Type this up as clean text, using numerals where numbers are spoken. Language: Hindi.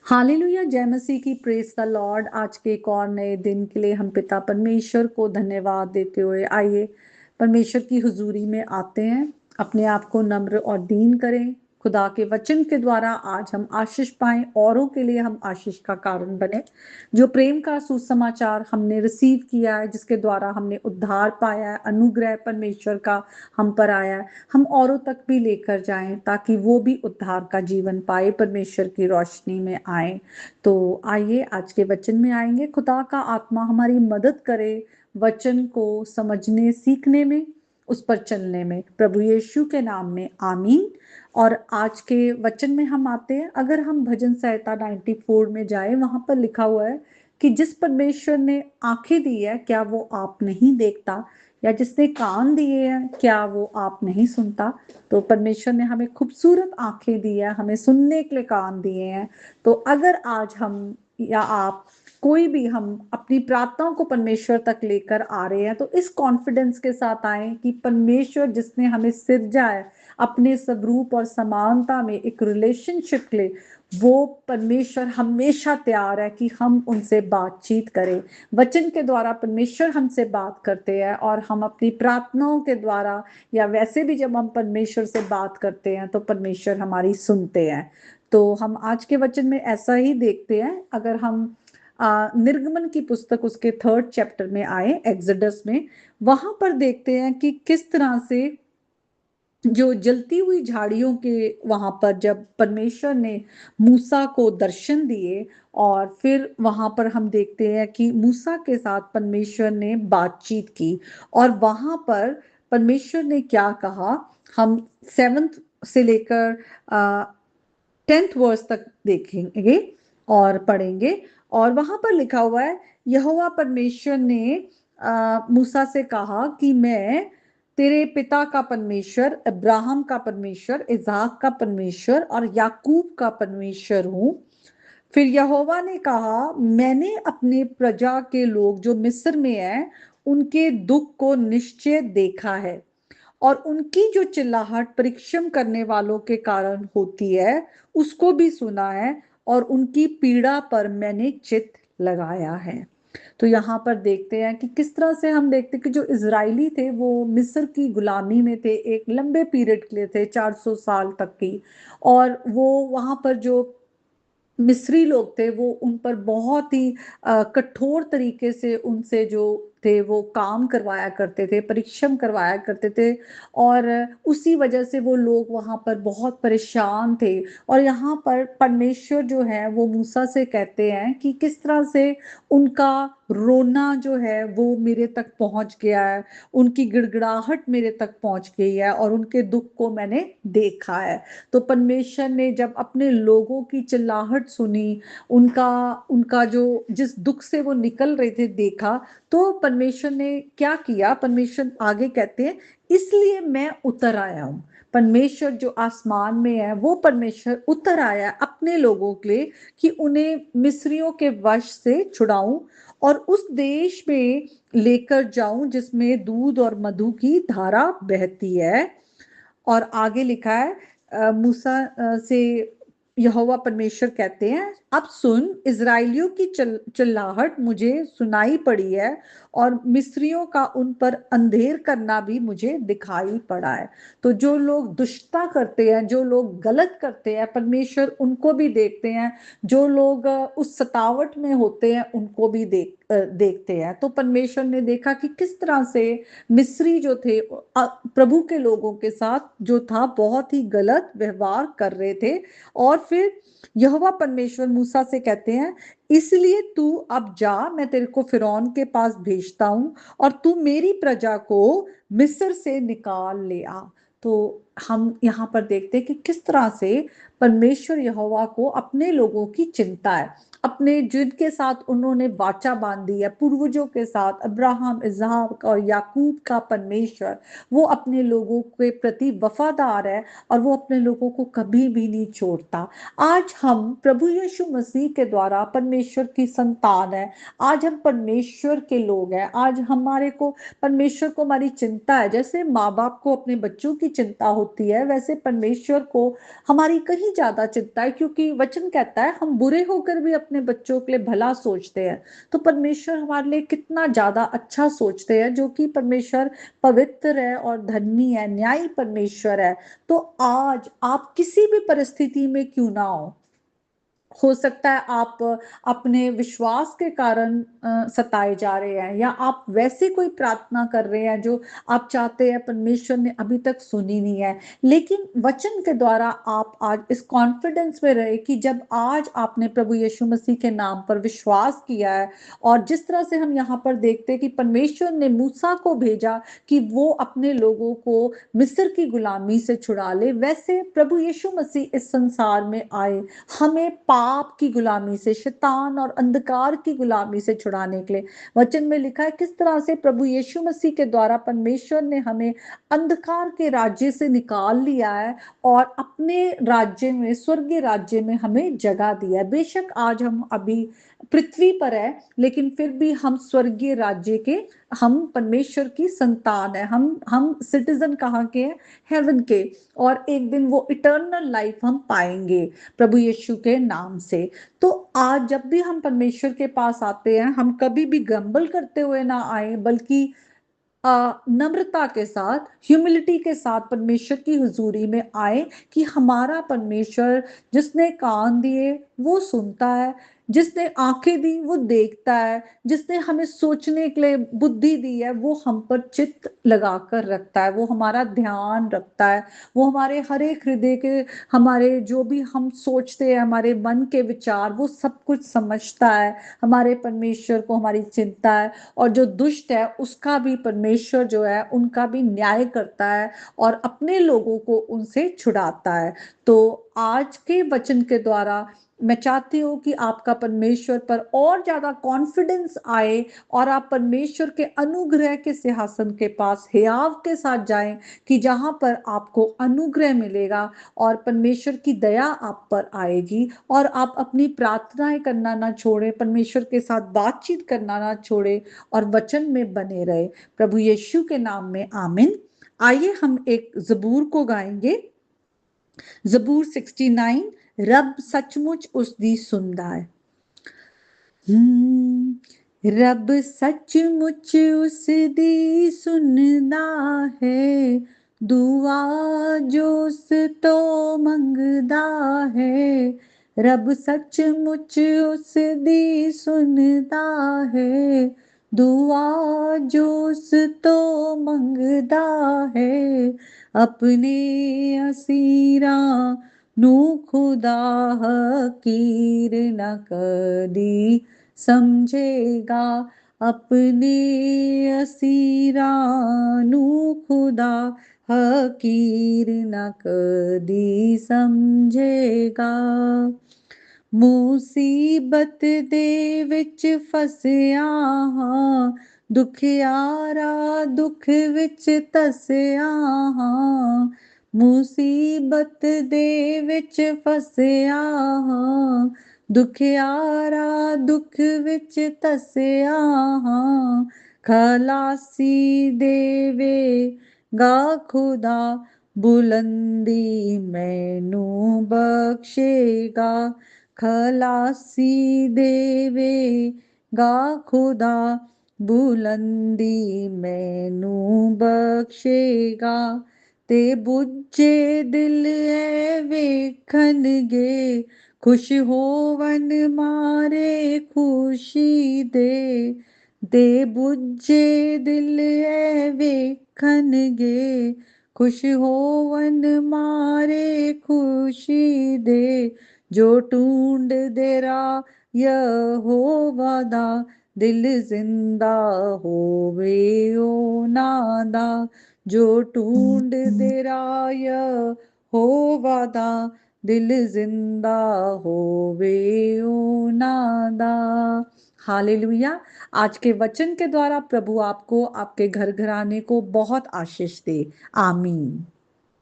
हालेलुया, जय मसीह की, प्रेज द लॉर्ड। आज के एक और नए दिन के लिए हम पिता परमेश्वर को धन्यवाद देते हुए आइए परमेश्वर की हुजूरी में आते हैं। अपने आप को नम्र और दीन करें। खुदा के वचन के द्वारा आज हम आशीष पाएं, औरों के लिए हम आशीष का कारण बने। जो प्रेम का सुसमाचार हमने रिसीव किया है, जिसके द्वारा हमने उद्धार पाया है, अनुग्रह परमेश्वर का हम पर आया है, हम औरों तक भी लेकर जाएं ताकि वो भी उद्धार का जीवन पाए, परमेश्वर की रोशनी में आए। तो आइए आज के वचन में आएंगे। खुदा का आत्मा हमारी मदद करे वचन को समझने सीखने में, उस पर चलने में, प्रभु यीशु के नाम में आमीन। और आज के वचन में हम आते हैं। अगर हम भजन संहिता 94 में जाए, वहां पर लिखा हुआ है कि जिस परमेश्वर ने आंखें दी है, क्या वो आप नहीं देखता? या जिसने कान दिए हैं, क्या वो आप नहीं सुनता? तो परमेश्वर ने हमें खूबसूरत आंखें दी है, हमें सुनने के लिए कान दिए हैं। तो अगर आज हम या आप कोई भी हम अपनी प्रार्थनाओं को परमेश्वर तक लेकर आ रहे हैं, तो इस कॉन्फिडेंस के साथ आए कि परमेश्वर जिसने हमें सिरजा है अपने स्वरूप और समानता में एक रिलेशनशिप के लिए, वो परमेश्वर हमेशा तैयार है कि हम उनसे बातचीत करें। वचन के द्वारा परमेश्वर हमसे बात करते हैं, और हम अपनी प्रार्थनाओं के द्वारा या वैसे भी जब हम परमेश्वर से बात करते हैं तो परमेश्वर हमारी सुनते हैं। तो हम आज के वचन में ऐसा ही देखते हैं। अगर हम निर्गमन की पुस्तक उसके 3rd चैप्टर में आए, एक्सोडस में, वहां पर देखते हैं कि किस तरह से जो जलती हुई झाड़ियों के वहां पर जब परमेश्वर ने मूसा को दर्शन दिए, और फिर वहां पर हम देखते हैं कि मूसा के साथ परमेश्वर ने बातचीत की, और वहां पर परमेश्वर ने क्या कहा, हम 7th से लेकर 10th वर्स तक देखेंगे और पढ़ेंगे। और वहां पर लिखा हुआ है, यहोवा परमेश्वर ने मूसा से कहा कि मैं तेरे पिता का परमेश्वर, अब्राहम का परमेश्वर, इसाक का परमेश्वर और याकूब का परमेश्वर हूँ। फिर यहोवा ने कहा, मैंने अपने प्रजा के लोग जो मिस्र में हैं उनके दुख को निश्चय देखा है, और उनकी जो चिल्लाहट परिश्रम करने वालों के कारण होती है उसको भी सुना है, और उनकी पीड़ा पर मैंने चित्त लगाया है। तो यहाँ पर देखते हैं कि किस तरह से हम देखते हैं कि जो इजरायली थे वो मिस्र की गुलामी में थे, एक लंबे पीरियड के लिए थे, 400 साल तक की। और वो वहां पर जो मिस्री लोग थे वो उन पर बहुत ही कठोर तरीके से उनसे जो थे वो काम करवाया करते थे, परिश्रम करवाया करते थे, और उसी वजह से वो लोग वहां पर बहुत परेशान थे। और यहाँ पर परमेश्वर जो है वो मूसा से कहते हैं कि किस तरह से उनका रोना जो है वो मेरे तक पहुंच गया है, उनकी गिड़गिड़ाहट मेरे तक पहुंच गई है, और उनके दुख को मैंने देखा है। तो परमेश्वर ने जब अपने लोगों की चिल्लाहट सुनी, उनका उनका जो जिस दुख से वो निकल रहे थे देखा, तो परमेश्वर ने क्या किया, परमेश्वर आगे कहते हैं, इसलिए मैं उतर आया हूं। परमेश्वर जो आसमान में है वो परमेश्वर उतर आया अपने लोगों के लिए कि उन्हें मिस्रियों के वश से छुड़ाऊं और उस देश में लेकर जाऊं जिसमें दूध और मधु की धारा बहती है। और आगे लिखा है, मूसा से यहोवा परमेश्वर कहते हैं, अब सुन, इजराइलियों की चिल्लाहट मुझे सुनाई पड़ी है, और मिस्रियों का उन पर अंधेर करना भी मुझे दिखाई पड़ा है। तो जो लोग दुष्टता करते हैं, जो लोग गलत करते हैं, परमेश्वर उनको भी देखते हैं। जो लोग उस सतावट में होते हैं उनको भी देखते हैं। तो परमेश्वर ने देखा कि किस तरह से मिस्री जो थे प्रभु के लोगों के साथ जो था बहुत ही गलत व्यवहार कर रहे थे। और फिर यहोवा परमेश्वर मूसा से कहते हैं, इसलिए तू अब जा, मैं तेरे को फिरौन के पास भेजता हूं, और तू मेरी प्रजा को मिस्र से निकाल ले आ। तो हम यहाँ पर देखते हैं कि किस तरह से परमेश्वर यहोवा को अपने लोगों की चिंता है, अपने जिनके साथ उन्होंने वाचा बांधी है पूर्वजों के साथ, अब्राहम, इसहाक और याकूब का परमेश्वर, वो अपने लोगों के प्रति वफादार है, और वो अपने लोगों को कभी भी नहीं छोड़ता। आज हम प्रभु यीशु मसीह के द्वारा परमेश्वर की संतान है, आज हम परमेश्वर के लोग हैं। आज हमारे को परमेश्वर को हमारी चिंता है, जैसे माँ बाप को अपने बच्चों की चिंता होती है, वैसे परमेश्वर को हमारी कहीं ज्यादा चिंता है, क्योंकि वचन कहता है हम बुरे होकर भी अपने बच्चों के लिए भला सोचते हैं। तो परमेश्वर हमारे लिए कितना ज्यादा अच्छा सोचते हैं, जो कि परमेश्वर पवित्र है और धर्मी है, न्यायी परमेश्वर है। तो आज आप किसी भी परिस्थिति में क्यों ना हो सकता है आप अपने विश्वास के कारण सताए जा रहे हैं, या आप वैसे कोई प्रार्थना कर रहे हैं जो आप चाहते हैं परमेश्वर ने अभी तक सुनी नहीं है, लेकिन वचन के द्वारा आप आज इस कॉन्फिडेंस में रहे कि जब आज आपने प्रभु यीशु मसीह के नाम पर विश्वास किया है, और जिस तरह से हम यहाँ पर देखते हैं कि परमेश्वर ने मूसा को भेजा कि वो अपने लोगों को मिस्र की गुलामी से छुड़ा ले, वैसे प्रभु यीशु मसीह इस संसार में आए हमें पाप की गुलामी से, शैतान और अंधकार की गुलामी से छुड़ाने के लिए। वचन में लिखा है किस तरह से प्रभु यीशु मसीह के द्वारा परमेश्वर ने हमें अंधकार के राज्य से निकाल लिया है और अपने राज्य में, स्वर्गीय राज्य में हमें जगह दिया है। बेशक आज हम अभी पृथ्वी पर है, लेकिन फिर भी हम स्वर्गीय राज्य के, हम परमेश्वर की संतान है। हम सिटीजन कहाँ के हैं? हेवन के। और एक दिन वो इटर्नल लाइफ हम पाएंगे प्रभु यीशु के नाम से। तो आज जब भी हम परमेश्वर के पास आते हैं, हम कभी भी गंबल करते हुए ना आए, बल्कि नम्रता के साथ, ह्यूमिलिटी के साथ परमेश्वर की हुजूरी में आए कि हमारा परमेश्वर जिसने कान दिए वो सुनता है, जिसने आंखें दी वो देखता है, जिसने हमें सोचने के लिए बुद्धि दी है वो हम पर चित्त लगा कर रखता है, वो हमारा ध्यान रखता है, वो हमारे हर एक हृदय के, हमारे जो भी हम सोचते हैं, हमारे मन के विचार, वो सब कुछ समझता है। हमारे परमेश्वर को हमारी चिंता है, और जो दुष्ट है उसका भी परमेश्वर जो है उनका भी न्याय करता है और अपने लोगों को उनसे छुड़ाता है। तो आज के वचन के द्वारा मैं चाहती हूँ कि आपका परमेश्वर पर और ज्यादा कॉन्फिडेंस आए, और आप परमेश्वर के अनुग्रह के सिंहासन के पास हियाव के साथ जाएं, कि जहां पर आपको अनुग्रह मिलेगा और परमेश्वर की दया आप पर आएगी, और आप अपनी प्रार्थनाएं करना ना छोड़े, परमेश्वर के साथ बातचीत करना ना छोड़े, और वचन में बने रहे। प्रभु यीशु के नाम में आमीन। आइए हम एक जबूर को गाएंगे, जबूर 69। रब सचमुच उसदी सुनदा है। रब सचमुच उसदी सुनदा है, दुआ जो उस तो मंगदा है। रब सचमुच उसदी सुनदा है, दुआ जो उस तो मंगदा है। अपने असीरा नू खुदा हकीर न कदी समझेगा, अपने असीरा नू खुदा हकीर न कदी समझेगा। मुसीबत दे विच फसिया हां, दुखियारा दुख विच तसिया हां। मुसीबत दे विच फसिया हां, दुखियारा दुख विच तसिया हां। खलासी देवे गा खुदा, बुलंदी मैनू बख्शेगा। खलासी देवे गा खुदा, बुलंदी मैनू बख्शेगा। ते बुझे दिल ऐ वेखणगे, खुश होवन मारे खुशी दे। ते बुझे दिल ऐ वेखणगे, खुश होवन मारे खुशी दे। जो ढूंढ देरा यहोवा दा, दिल जिंदा होवे ਉਹਨਾਂ ਦਾ। जो ढूंढ देरा यहोवा दा, दिल जिंदा होवे ਉਹਨਾਂ ਦਾ। हालेलुया। आज के वचन के द्वारा प्रभु आपको, आपके घर घराने को बहुत आशीष दे। आमीन।